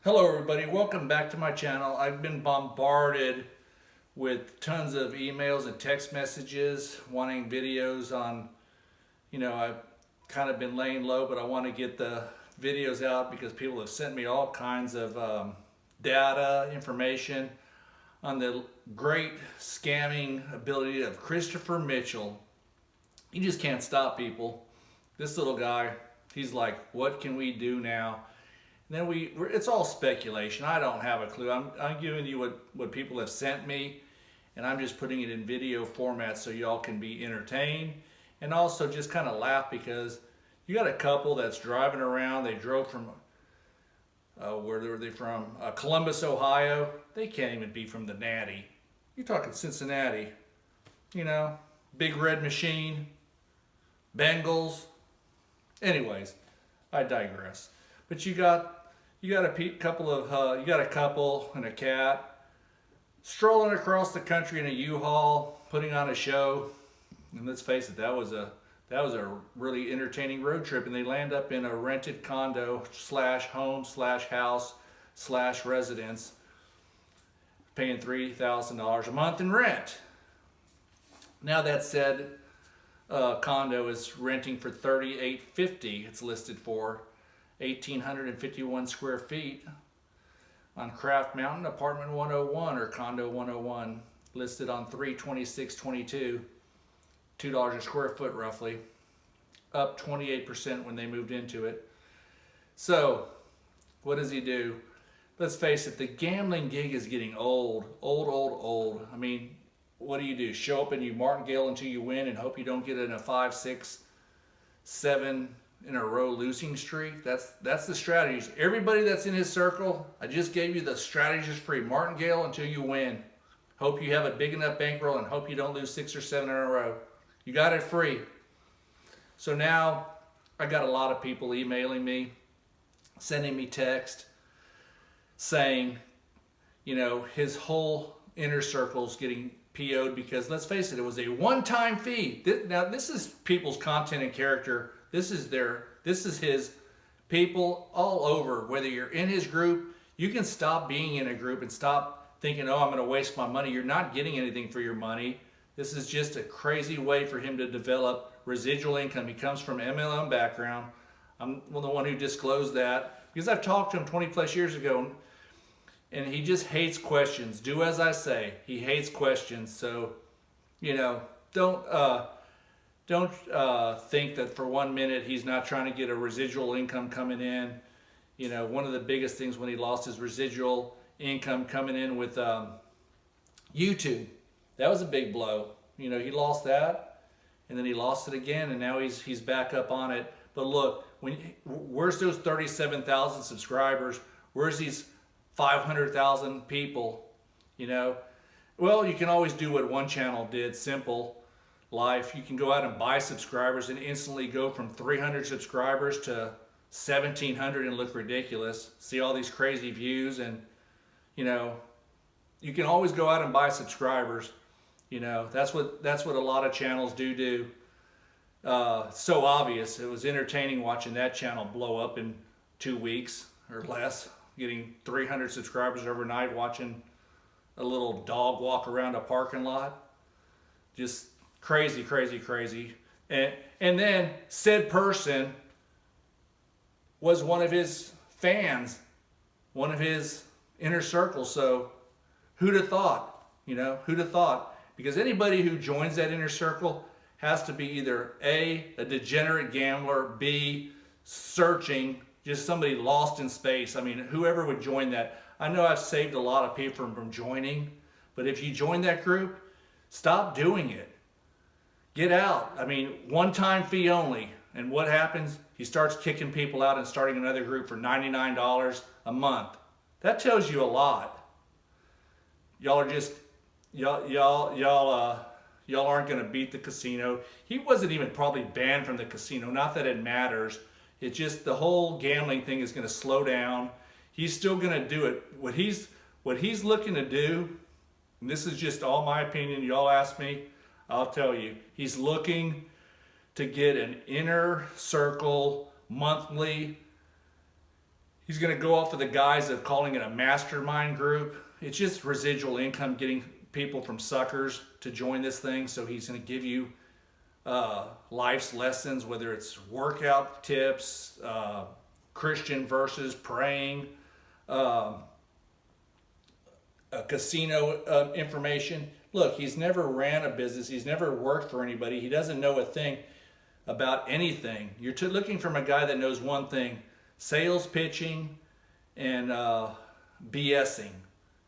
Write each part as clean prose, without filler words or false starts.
Hello everybody, welcome back to my channel. I've been bombarded with tons of emails and text messages wanting videos on, I've kind of been laying low, but I want to get the videos out because people have sent me all kinds of data, information on the great scamming ability of Christopher Mitchell. He just can't stop people. This little guy, he's like, what can we do now? And then it's all speculation. I don't have a clue. I'm giving you what people have sent me, and I'm just putting it in video format so y'all can be entertained and also just kind of laugh, because you got a couple that's driving around. They drove from, where were they from? Columbus, Ohio. They can't even be from the Natty. You're talking Cincinnati. Big red machine, Bengals. Anyways, I digress. But you got a couple and a cat strolling across the country in a U-Haul, putting on a show. And let's face it, that was a really entertaining road trip. And they land up in a rented condo / home / house / residence, paying $3,000 a month in rent. Now that said, condo is renting for $3,850. It's listed for 1,851 square feet on Craft Mountain, apartment 101 or condo 101, listed on 3/26/22, $2 a square foot roughly, up 28% when they moved into it. So what does he do? Let's face it, the gambling gig is getting old. I mean, what do? Show up and you martingale until you win and hope you don't get in a 5, 6, 7 in a row losing streak? That's the strategies. Everybody that's in his circle, I just gave you the strategies for martingale until you win. Hope you have a big enough bankroll and hope you don't lose 6 or 7 in a row. You got it free. So now I got a lot of people emailing me, sending me text, saying, his whole inner circle's getting PO'd because, let's face it, it was a one-time fee. Now this is people's content and character. This is his people all over. Whether you're in his group, you can stop being in a group and stop thinking, oh, I'm going to waste my money. You're not getting anything for your money. This is just a crazy way for him to develop residual income. He comes from MLM background. I'm the one who disclosed that because I've talked to him 20 plus years ago, and he just hates questions. Do as I say. He hates questions. So, don't think that for 1 minute he's not trying to get a residual income coming in. One of the biggest things when he lost his residual income coming in with YouTube, that was a big blow. He lost that, and then he lost it again, and now he's back up on it. But look, where's those 37,000 subscribers? Where's these 500,000 people? Well, you can always do what one channel did, simple life. You can go out and buy subscribers and instantly go from 300 subscribers to 1,700 and look ridiculous. See all these crazy views, and you can always go out and buy subscribers. That's what a lot of channels do. So obvious. It was entertaining watching that channel blow up in 2 weeks or less, getting 300 subscribers overnight, watching a little dog walk around a parking lot. Just crazy. And then said person was one of his fans, one of his inner circle. So who'd have thought? Who'd have thought? Because anybody who joins that inner circle has to be either A, a degenerate gambler, B, searching, just somebody lost in space. I mean, whoever would join that. I know I've saved a lot of people from joining, but if you join that group, stop doing it. Get out. I mean, one-time fee only. And what happens? He starts kicking people out and starting another group for $99 a month. That tells you a lot. Y'all are just, y'all aren't going to beat the casino. He wasn't even probably banned from the casino. Not that it matters. It's just the whole gambling thing is going to slow down. He's still going to do it. What he's looking to do, and this is just all my opinion, y'all ask me, I'll tell you. He's looking to get an inner circle monthly He's going to go off of the guise of calling it a mastermind group. It's just residual income, getting people from suckers to join this thing. So he's going to give you life's lessons, whether it's workout tips, Christian verses, praying, casino information. Look, he's never ran a business. He's never worked for anybody. He doesn't know a thing about anything. You're looking from a guy that knows one thing: sales pitching and BSing,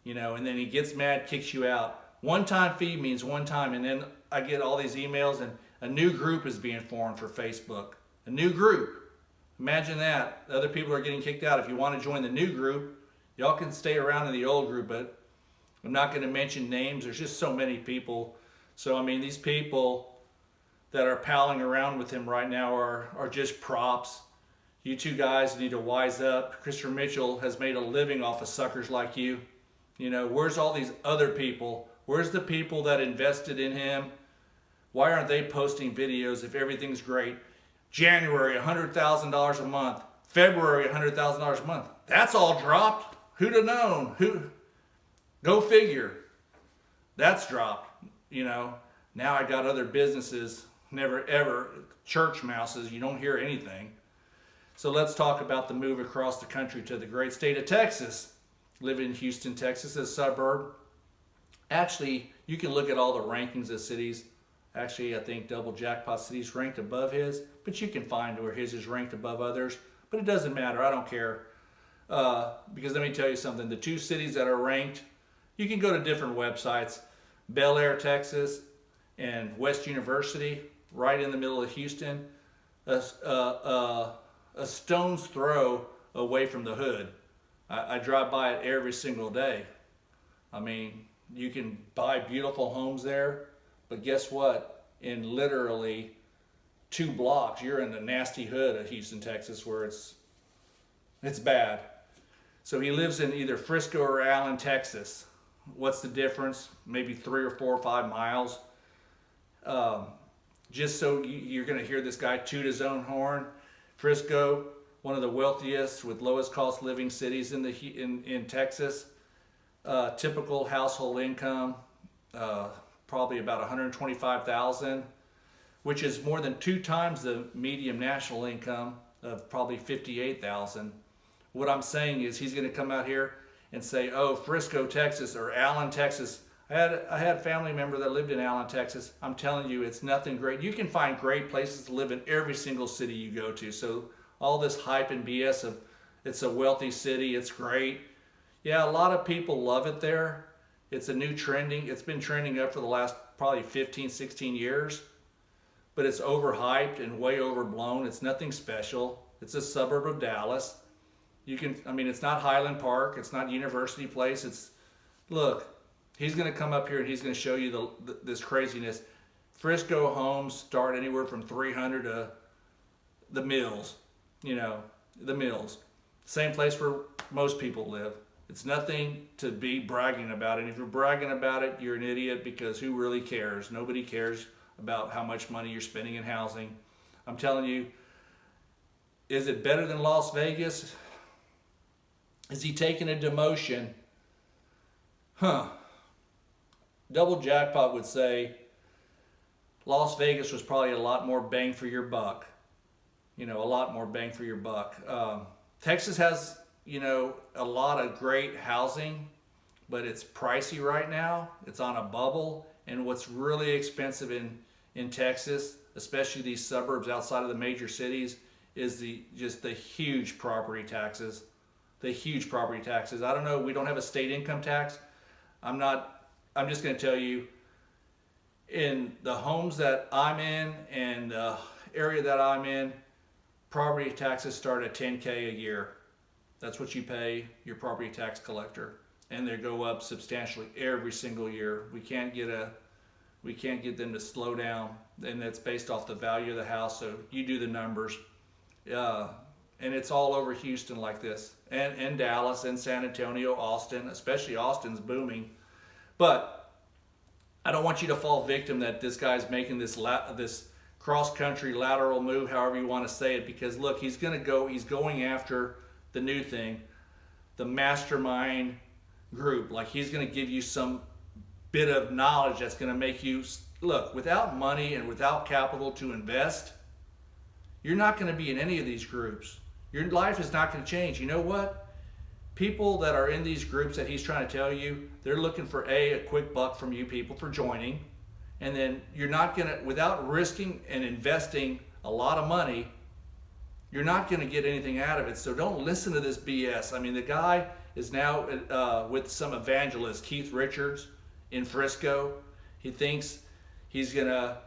and then he gets mad, kicks you out. One-time fee means one time, and then I get all these emails, and a new group is being formed for Facebook. A new group. Imagine that. Other people are getting kicked out. If you want to join the new group, y'all can stay around in the old group, but I'm not going to mention names. There's just so many people. So, these people that are palling around with him right now are just props. You two guys need to wise up. Christopher Mitchell has made a living off of suckers like you. Where's all these other people? Where's the people that invested in him? Why aren't they posting videos if everything's great? January, $100,000 a month. February, $100,000 a month. That's all dropped. Who'd have known? Go figure. That's dropped. Now I got other businesses, never ever, church mouses. You don't hear anything. So let's talk about the move across the country to the great state of Texas. Live in Houston, Texas, a suburb. Actually, you can look at all the rankings of cities. Actually, I think Double Jackpot City's ranked above his, but you can find where his is ranked above others. But it doesn't matter. I don't care. Because let me tell you something. The two cities that are ranked, you can go to different websites. Bel Air, Texas, and West University, right in the middle of Houston. A stone's throw away from the hood. I drive by it every single day. You can buy beautiful homes there, but guess what? In literally 2 blocks, you're in the nasty hood of Houston, Texas, where it's bad. So he lives in either Frisco or Allen, Texas. What's the difference? Maybe 3 or 4 or 5 miles. Just so you're going to hear this guy toot his own horn. Frisco, one of the wealthiest with lowest cost living cities in Texas. Typical household income, probably about $125,000, which is more than 2 times the median national income of probably $58,000. What I'm saying is he's going to come out here and say, "Oh, Frisco, Texas, or Allen, Texas." I had a family member that lived in Allen, Texas. I'm telling you, it's nothing great. You can find great places to live in every single city you go to. So all this hype and BS of it's a wealthy city, it's great. Yeah, a lot of people love it there. It's it's been trending up for the last probably 15, 16 years. But it's overhyped and way overblown. It's nothing special. It's a suburb of Dallas. It's not Highland Park. It's not University Place. Look, he's going to come up here and he's going to show you this craziness. Frisco homes start anywhere from $300 to the Mills. The Mills. Same place where most people live. It's nothing to be bragging about. And if you're bragging about it, you're an idiot, because who really cares? Nobody cares about how much money you're spending in housing. I'm telling you, is it better than Las Vegas? Is he taking a demotion? Double Jackpot would say Las Vegas was probably a lot more bang for your buck. A lot more bang for your buck. Texas has, a lot of great housing, but it's pricey right now. It's on a bubble. And what's really expensive in Texas, especially these suburbs outside of the major cities, is the huge property taxes. The huge property taxes. I don't know, we don't have a state income tax. I'm just going to tell you, in the homes that I'm in and the area that I'm in, property taxes start at $10K a year. That's what you pay your property tax collector, and they go up substantially every single year. We can't get them to slow down, and that's based off the value of the house. So you do the numbers, and it's all over Houston like this, and Dallas, and San Antonio, Austin. Especially Austin's booming, but I don't want you to fall victim that this guy's making this cross-country lateral move, however you want to say it, because look, he's going after the new thing, the mastermind group. Like he's going to give you some bit of knowledge that's going to make you look. Without money and without capital to invest, you're not going to be in any of these groups. Your life is not going to change. You know what? People that are in these groups that he's trying to tell you, they're looking for a quick buck from you people for joining. And then you're not going to, without risking and investing a lot of money, you're not going to get anything out of it. So don't listen to this BS. I mean, the guy is now with some evangelist, Keith Richards in Frisco. He thinks he's going to,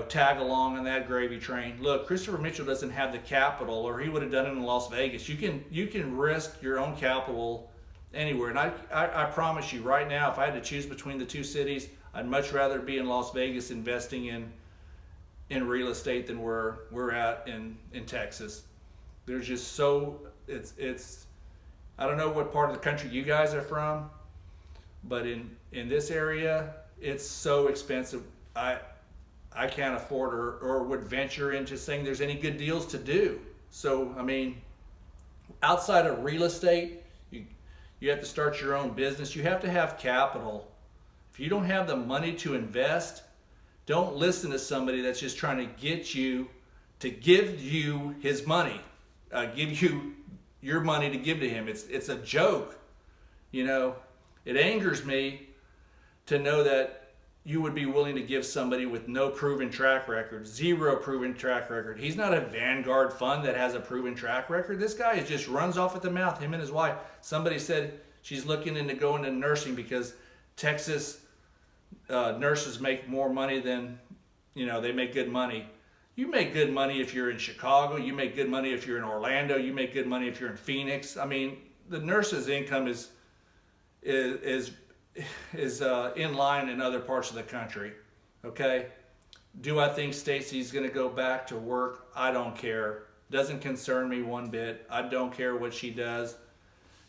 tag along on that gravy train. Look, Christopher Mitchell doesn't have the capital, or he would have done it in Las Vegas. You can risk your own capital anywhere. And I promise you right now, if I had to choose between the two cities, I'd much rather be in Las Vegas investing in real estate than we're at in Texas. There's just so it's I don't know what part of the country you guys are from, but in this area it's so expensive. I can't afford or would venture into saying there's any good deals to do. So I mean, outside of real estate, you have to start your own business. You have to have capital. If you don't have the money to invest, don't listen to somebody that's just trying to get you to give you his money, give you your money to give to him. It's a joke. It angers me to know that you would be willing to give somebody with no proven track record, zero proven track record. He's not a Vanguard fund that has a proven track record. This guy just runs off at the mouth, him and his wife. Somebody said she's looking into going into nursing because Texas nurses make more money than, they make good money. You make good money if you're in Chicago. You make good money if you're in Orlando. You make good money if you're in Phoenix. I mean, the nurse's income is in line in other parts of the country. Okay. Do I think Stacy's going to go back to work? I don't care. Doesn't concern me one bit. I don't care what she does.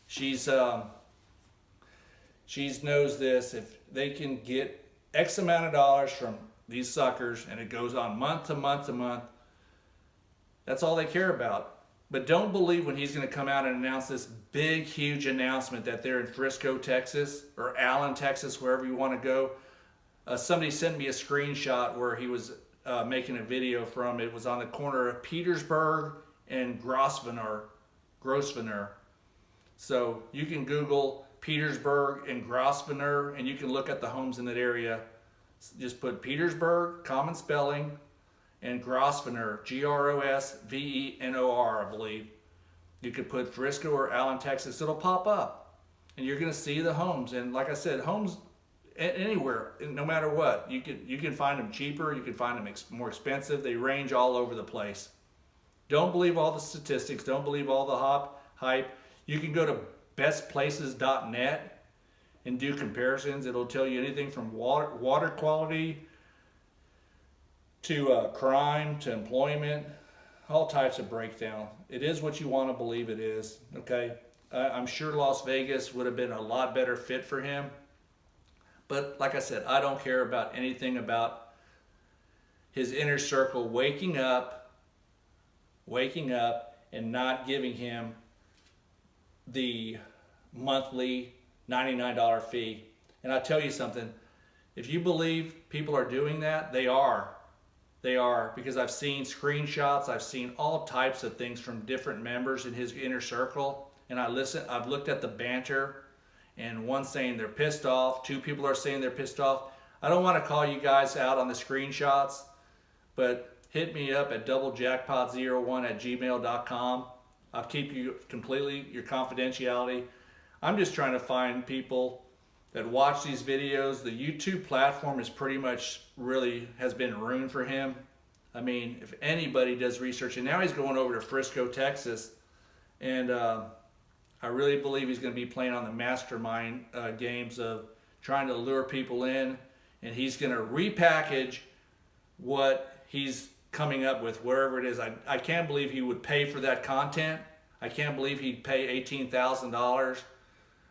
She knows this. If they can get X amount of dollars from these suckers and it goes on month to month to month, that's all they care about. But don't believe when he's going to come out and announce this big, huge announcement that they're in Frisco, Texas, or Allen, Texas, wherever you want to go. Somebody sent me a screenshot where he was making a video from. It was on the corner of Petersburg and Grosvenor. So you can Google Petersburg and Grosvenor, and you can look at the homes in that area. Just put Petersburg, common spelling, and Grosvenor, Grosvenor, I believe. You could put Frisco or Allen, Texas. It'll pop up, and you're going to see the homes. And like I said, homes anywhere, no matter what, you can find them cheaper. You can find them more expensive. They range all over the place. Don't believe all the statistics. Don't believe all the hype. You can go to bestplaces.net and do comparisons. It'll tell you anything from water quality to crime to employment, all types of breakdown. It is what you want to believe it is. Okay, I'm sure Las Vegas would have been a lot better fit for him, but like I said, I don't care about anything about his inner circle waking up and not giving him the monthly $99 fee. And I'll tell you something, if you believe people are doing that, they are, because I've seen screenshots, I've seen all types of things from different members in his inner circle, and I've looked at the banter, and one saying they're pissed off, two people are saying they're pissed off. I don't want to call you guys out on the screenshots, but hit me up at doublejackpot01@gmail.com. I'll keep you completely, your confidentiality. I'm just trying to find people that watch these videos. The YouTube platform is pretty much really has been ruined for him. I mean, if anybody does research, and now he's going over to Frisco, Texas, and I really believe he's going to be playing on the mastermind games of trying to lure people in, and he's going to repackage what he's coming up with, wherever it is. I can't believe he would pay for that content. I can't believe he'd pay $18,000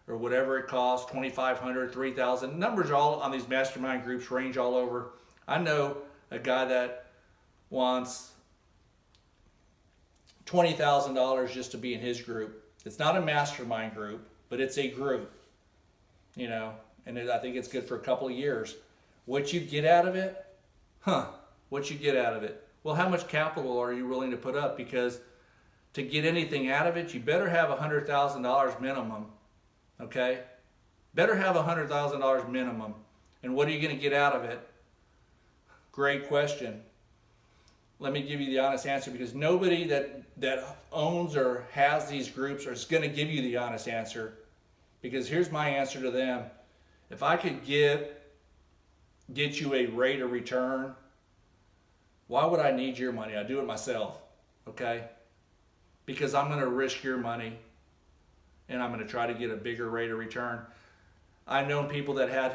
or whatever it costs, $2,500, $3,000. Numbers all on these mastermind groups range all over. I know a guy that wants $20,000 just to be in his group. It's not a mastermind group, but it's a group, you know, and I think it's good for a couple of years. What you get out of it? What you get out of it? Well, how much capital are you willing to put up? Because to get anything out of it, you better have $100,000 minimum, okay? Better have $100,000 minimum. And what are you going to get out of it? Great question. Let me give you the honest answer, because nobody that owns or has these groups is going to give you the honest answer. Because here's my answer to them. If I could get you a rate of return, why would I need your money? I do it myself, okay? Because I'm going to risk your money and I'm going to try to get a bigger rate of return. I've known people that have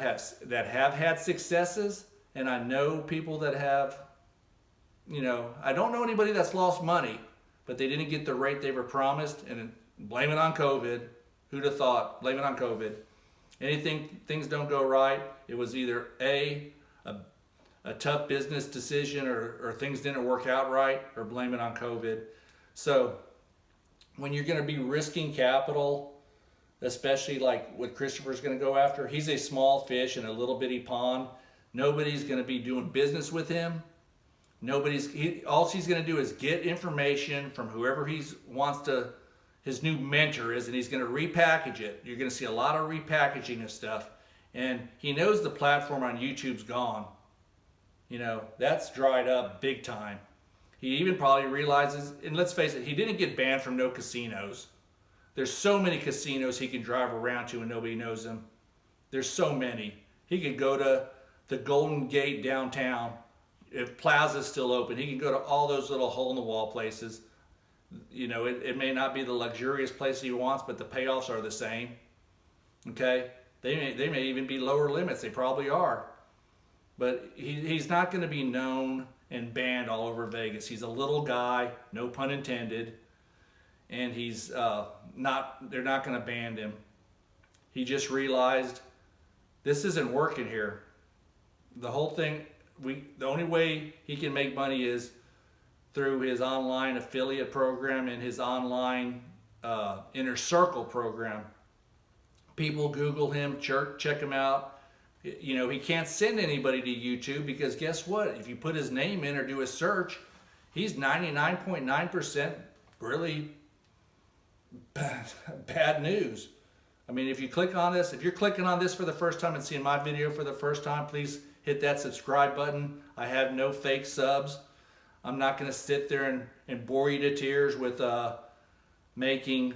had successes, and I know people that have, you know, I don't know anybody that's lost money, but they didn't get the rate they were promised, and blame it on COVID. Who'd have thought? Blame it on COVID. Things don't go right, it was either a tough business decision or things didn't work out right, or blame it on COVID. So when you're going to be risking capital, especially like what Christopher's going to go after, he's a small fish in a little bitty pond. Nobody's going to be doing business with him. All he's going to do is get information from whoever his new mentor is, and he's going to repackage it. You're going to see a lot of repackaging of stuff. And he knows the platform on YouTube's gone. You know, that's dried up big time. He even probably realizes, and let's face it, he didn't get banned from no casinos. There's so many casinos he can drive around to and nobody knows them. There's so many. He could go to the Golden Gate downtown. If Plaza's still open, he can go to all those little hole-in-the-wall places. You know, it may not be the luxurious place he wants, but the payoffs are the same. Okay? They may even be lower limits. They probably are. But he's not going to be known and banned all over Vegas. He's a little guy, no pun intended. And they're not going to ban him. He just realized this isn't working here. The whole thing, the only way he can make money is through his online affiliate program and his online inner circle program. People Google him, check him out. You know, he can't send anybody to YouTube because guess what? If you put his name in or do a search, he's 99.9% really bad news. I mean, if you click on this, if you're clicking on this for the first time and seeing my video for the first time, please hit that subscribe button. I have no fake subs. I'm not going to sit there and bore you to tears with making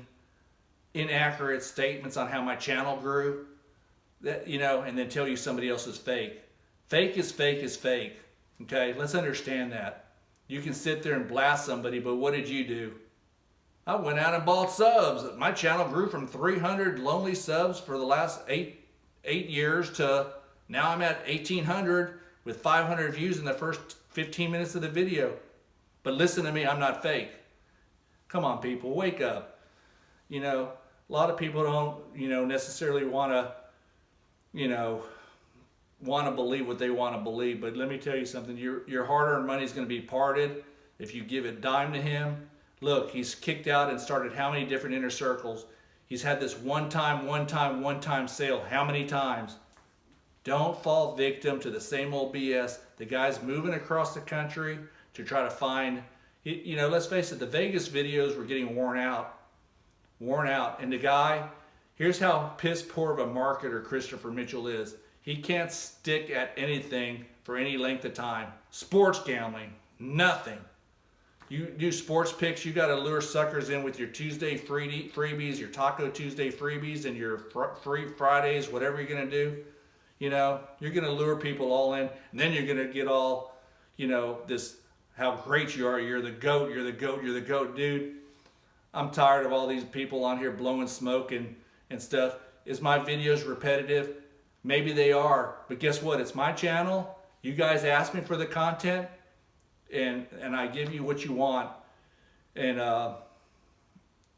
inaccurate statements on how my channel grew. That, you know, and then tell you somebody else is fake. Fake is fake is fake. Okay, let's understand that. You can sit there and blast somebody, but what did you do? I went out and bought subs. My channel grew from 300 lonely subs for the last eight years to now I'm at 1,800 with 500 views in the first 15 minutes of the video. But listen to me, I'm not fake. Come on, people, wake up. You know, a lot of people don't, you know, necessarily want to, you know, believe what they want to believe. But let me tell you something. Your hard-earned money is going to be parted if you give a dime to him. Look, he's kicked out and started how many different inner circles? He's had this one time sale. How many times? Don't fall victim to the same old BS. The guy's moving across the country to try to find, you know, let's face it, the Vegas videos were getting worn out. And the guy, here's how piss poor of a marketer Christopher Mitchell is. He can't stick at anything for any length of time. Sports gambling, nothing. You do sports picks, you got to lure suckers in with your Tuesday freebies, your Taco Tuesday freebies, and your free Fridays, whatever you're going to do. You know, you're going to lure people all in, and then you're going to get all, you know, this, how great you are. You're the GOAT, you're the GOAT, you're the GOAT. Dude, I'm tired of all these people on here blowing smoke and stuff. Is my videos repetitive? Maybe they are, but guess what? It's my channel. You guys ask me for the content, and I give you what you want. And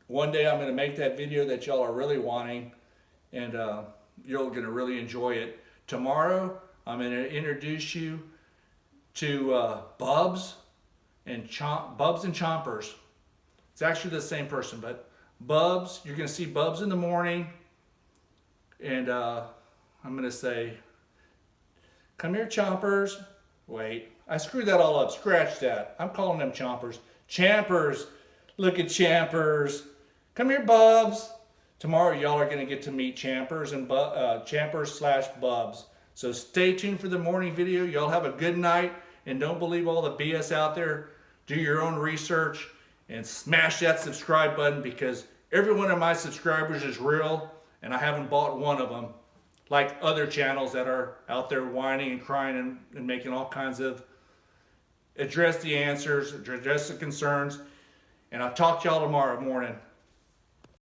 one day I'm going to make that video that y'all are really wanting, and you're going to really enjoy it. Tomorrow, I'm going to introduce you to Bubs and Chompers. It's actually the same person, but Bubs, you're going to see Bubs in the morning. And I'm going to say, come here, Chompers. Wait, I screwed that all up. Scratch that. I'm calling them Chompers. Champers. Look at Champers. Come here, Bubs. Tomorrow, y'all are going to get to meet Champers and Champers/Bubs. So stay tuned for the morning video. Y'all have a good night. And don't believe all the BS out there. Do your own research. And smash that subscribe button, because every one of my subscribers is real. And I haven't bought one of them. Like other channels that are out there whining and crying and making all kinds of address the answers, address the concerns. And I'll talk to y'all tomorrow morning.